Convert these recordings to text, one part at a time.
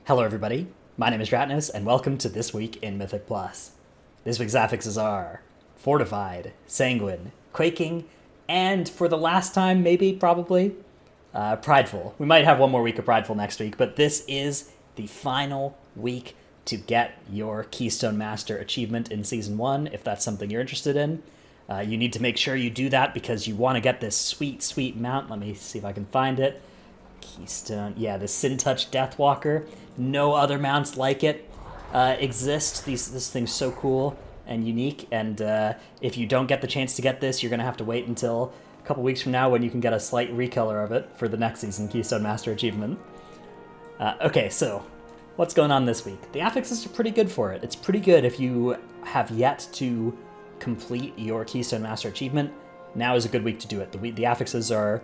Hello everybody, my name is Ratnus, and welcome to This Week in Mythic Plus. This week's affixes are Fortified, Sanguine, Quaking, and for the last time, maybe, probably, Prideful. We might have one more week of Prideful next week, but this is the final week to get your Keystone Master achievement in Season 1, if that's something you're interested in. You need to make sure you do that because you want to get this sweet, sweet mount. Let me see if I can find it. Keystone, yeah, the Sin Touch Deathwalker. No other mounts like it exist. This thing's so cool and unique, and if you don't get the chance to get this, you're going to have to wait until a couple weeks from now when you can get a slight recolor of it for the next season Keystone Master achievement. Okay, so what's going on this week? The affixes are pretty good for it. It's pretty good if you have yet to complete your Keystone Master achievement. Now is a good week to do it. The affixes are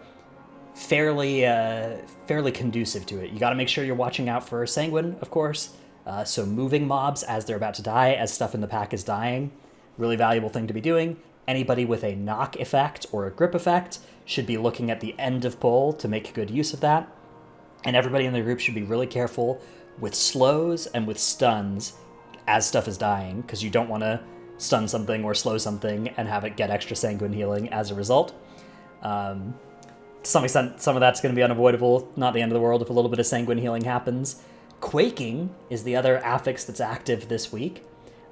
fairly conducive to it. You got to make sure you're watching out for Sanguine, of course. So moving mobs as they're about to die, as stuff in the pack is dying, really valuable thing to be doing. Anybody with a knock effect or a grip effect should be looking at the end of pull to make good use of that. And everybody in the group should be really careful with slows and with stuns as stuff is dying, because you don't want to stun something or slow something and have it get extra Sanguine healing as a result. To some extent, some of that's going to be unavoidable, not the end of the world if a little bit of Sanguine healing happens. Quaking is the other affix that's active this week.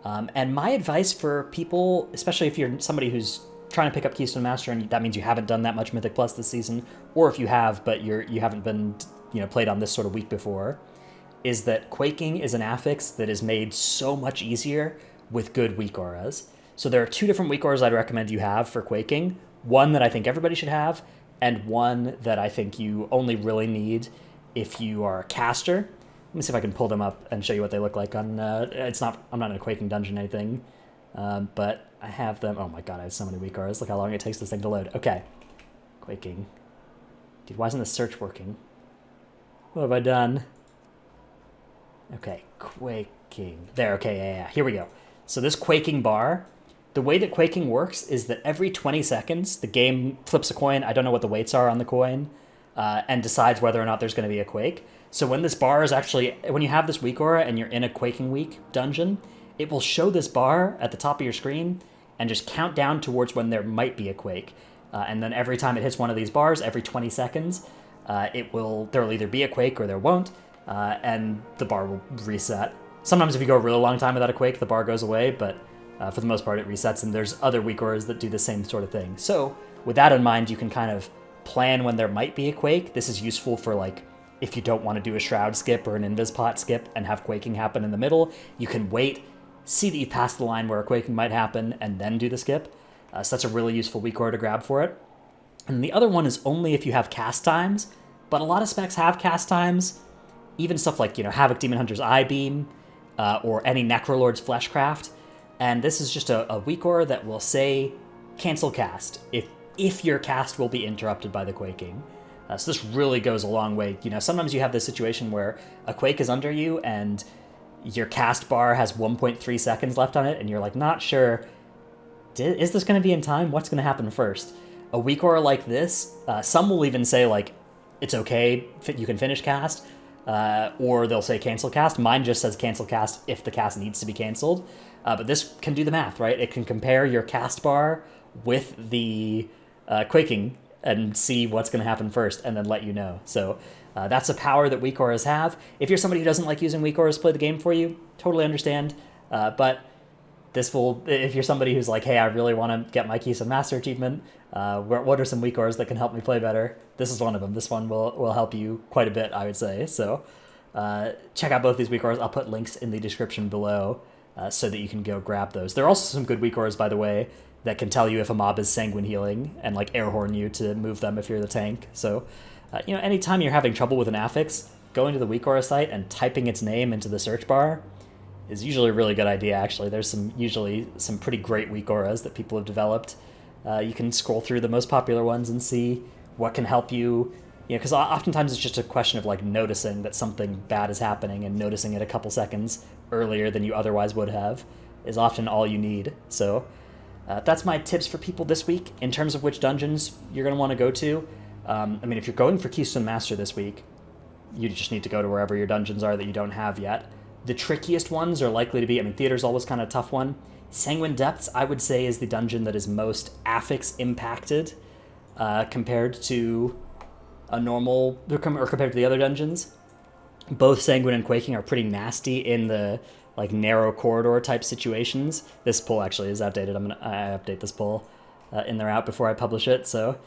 And my advice for people, especially if you're somebody who's trying to pick up Keystone Master and that means you haven't done that much Mythic Plus this season, or if you have but you haven't been played on this sort of week before, is that Quaking is an affix that is made so much easier with good weak auras. So there are two different weak auras I'd recommend you have for Quaking. One that I think everybody should have, and one that I think you only really need if you are a caster. Let me see if I can pull them up and show you what they look like on... I'm not in a Quaking dungeon or anything, but I have them... Oh my god, I have so many weak auras. Look how long it takes this thing to load. Okay. Quaking. Dude, why isn't the search working? What have I done? Okay, Quaking. There, okay, yeah. Here we go. So this Quaking bar... The way that Quaking works is that every 20 seconds, the game flips a coin, I don't know what the weights are on the coin, and decides whether or not there's going to be a Quake. So when this bar is actually, when you have this weak aura and you're in a Quaking week dungeon, it will show this bar at the top of your screen and just count down towards when there might be a Quake. And then every time it hits one of these bars, every 20 seconds, there'll either be a Quake or there won't, and the bar will reset. Sometimes if you go a really long time without a Quake, the bar goes away, but for the most part, it resets, and there's other weak auras that do the same sort of thing. So, with that in mind, you can kind of plan when there might be a Quake. This is useful for, like, if you don't want to do a Shroud skip or an Invis Pot skip and have Quaking happen in the middle, you can wait, see that you've passed the line where a Quaking might happen, and then do the skip. So that's a really useful weak aura to grab for it. And the other one is only if you have cast times, but a lot of specs have cast times. Even stuff like, Havoc Demon Hunter's Eye Beam, or any Necrolord's Fleshcraft. And this is just a weak aura that will say cancel cast if your cast will be interrupted by the Quaking. So this really goes a long way. Sometimes you have this situation where a Quake is under you and your cast bar has 1.3 seconds left on it, and you're like, not sure, is this going to be in time? What's going to happen first? A weak aura like this, some will even say, like, it's okay, you can finish cast, or they'll say cancel cast. Mine just says cancel cast if the cast needs to be canceled. But this can do the math, right? It can compare your cast bar with the Quaking and see what's going to happen first and then let you know. So that's a power that weak auras have. If you're somebody who doesn't like using weak auras to play the game for you, totally understand. But this will, if you're somebody who's like, hey, I really want to get my Keystone Master achievement, what are some weak auras that can help me play better? This is one of them. This one will help you quite a bit, I would say. So check out both these weak auras. I'll put links in the description below. So that you can go grab those. There are also some good weak auras, by the way, that can tell you if a mob is Sanguine healing and like air horn you to move them if you're the tank. So, anytime you're having trouble with an affix, going to the weak aura site and typing its name into the search bar is usually a really good idea, actually. There's usually some pretty great weak auras that people have developed. You can scroll through the most popular ones and see what can help you, because oftentimes it's just a question of like noticing that something bad is happening and noticing it a couple seconds earlier than you otherwise would have is often all you need. So that's my tips for people this week in terms of which dungeons you're going to want to go to. If you're going for Keystone Master this week, you just need to go to wherever your dungeons are that you don't have yet. The trickiest ones are likely to be, Theater's always kind of a tough one. Sanguine Depths, I would say, is the dungeon that is most affix impacted compared to a normal, or compared to the other dungeons. Both Sanguine and Quaking are pretty nasty in the like narrow corridor type situations. This poll actually is outdated. I update this poll in the route before I publish it, so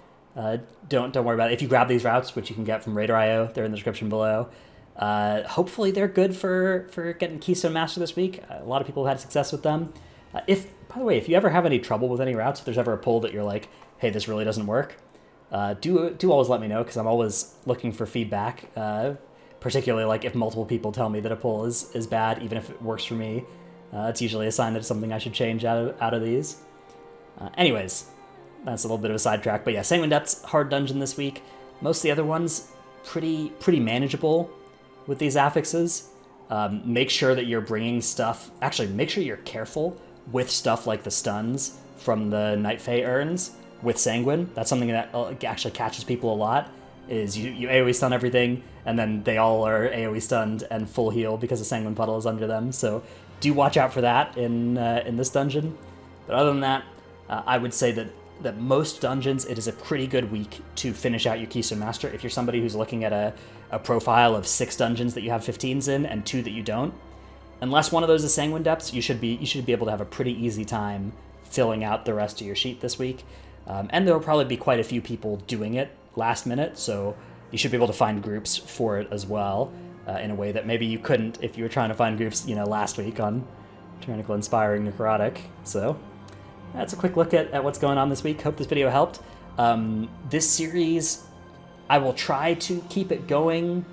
don't worry about it. If you grab these routes, which you can get from Raider.io, they're in the description below. Hopefully they're good for getting Keystone Master this week. A lot of people have had success with them. By the way, if you ever have any trouble with any routes, if there's ever a pull that you're like, hey, this really doesn't work, do always let me know, because I'm always looking for feedback, particularly like if multiple people tell me that a pull is bad, even if it works for me. It's usually a sign that it's something I should change out of these. Anyways, that's a little bit of a sidetrack, but yeah, Sanguine Depths, hard dungeon this week. Most of the other ones, pretty manageable with these affixes. Make sure that you're bringing stuff, actually make sure you're careful with stuff like the stuns from the Night Fae urns with Sanguine. That's something that actually catches people a lot, is you AoE stun everything, and then they all are AoE stunned and full heal because the Sanguine Puddle is under them, so do watch out for that in this dungeon. But other than that, I would say that most dungeons, it is a pretty good week to finish out your Keystone Master. If you're somebody who's looking at a profile of 6 dungeons that you have 15s in and 2 that you don't, unless one of those is Sanguine Depths, you should be able to have a pretty easy time filling out the rest of your sheet this week. And there will probably be quite a few people doing it last minute, so you should be able to find groups for it as well, in a way that maybe you couldn't if you were trying to find groups, last week on Tyrannical Inspiring Necrotic. So that's a quick look at what's going on this week. Hope this video helped. This series, I will try to keep it going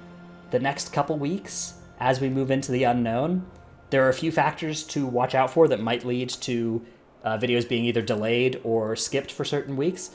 the next couple weeks as we move into the unknown. There are a few factors to watch out for that might lead to videos being either delayed or skipped for certain weeks.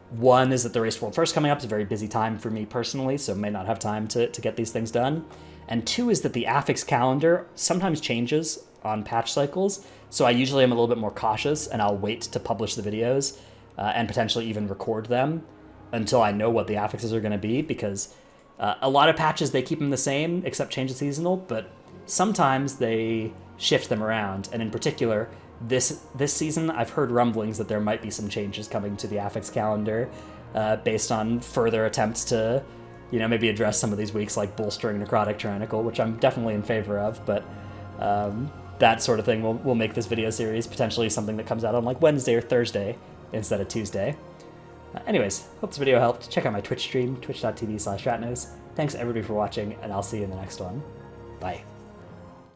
One is that the Race to World First coming up is a very busy time for me personally, so may not have time to get these things done. And 2 is that the affix calendar sometimes changes on patch cycles, so I usually am a little bit more cautious, and I'll wait to publish the videos and potentially even record them until I know what the affixes are going to be, because a lot of patches, they keep them the same except change the seasonal, but sometimes they shift them around. And in particular, this season, I've heard rumblings that there might be some changes coming to the affix calendar based on further attempts to, maybe address some of these weeks like bolstering Necrotic Tyrannical, which I'm definitely in favor of, but that sort of thing will make this video series potentially something that comes out on like Wednesday or Thursday instead of Tuesday. Anyways, hope this video helped. Check out my Twitch stream, twitch.tv/Ratnos. Thanks everybody for watching, and I'll see you in the next one. Bye.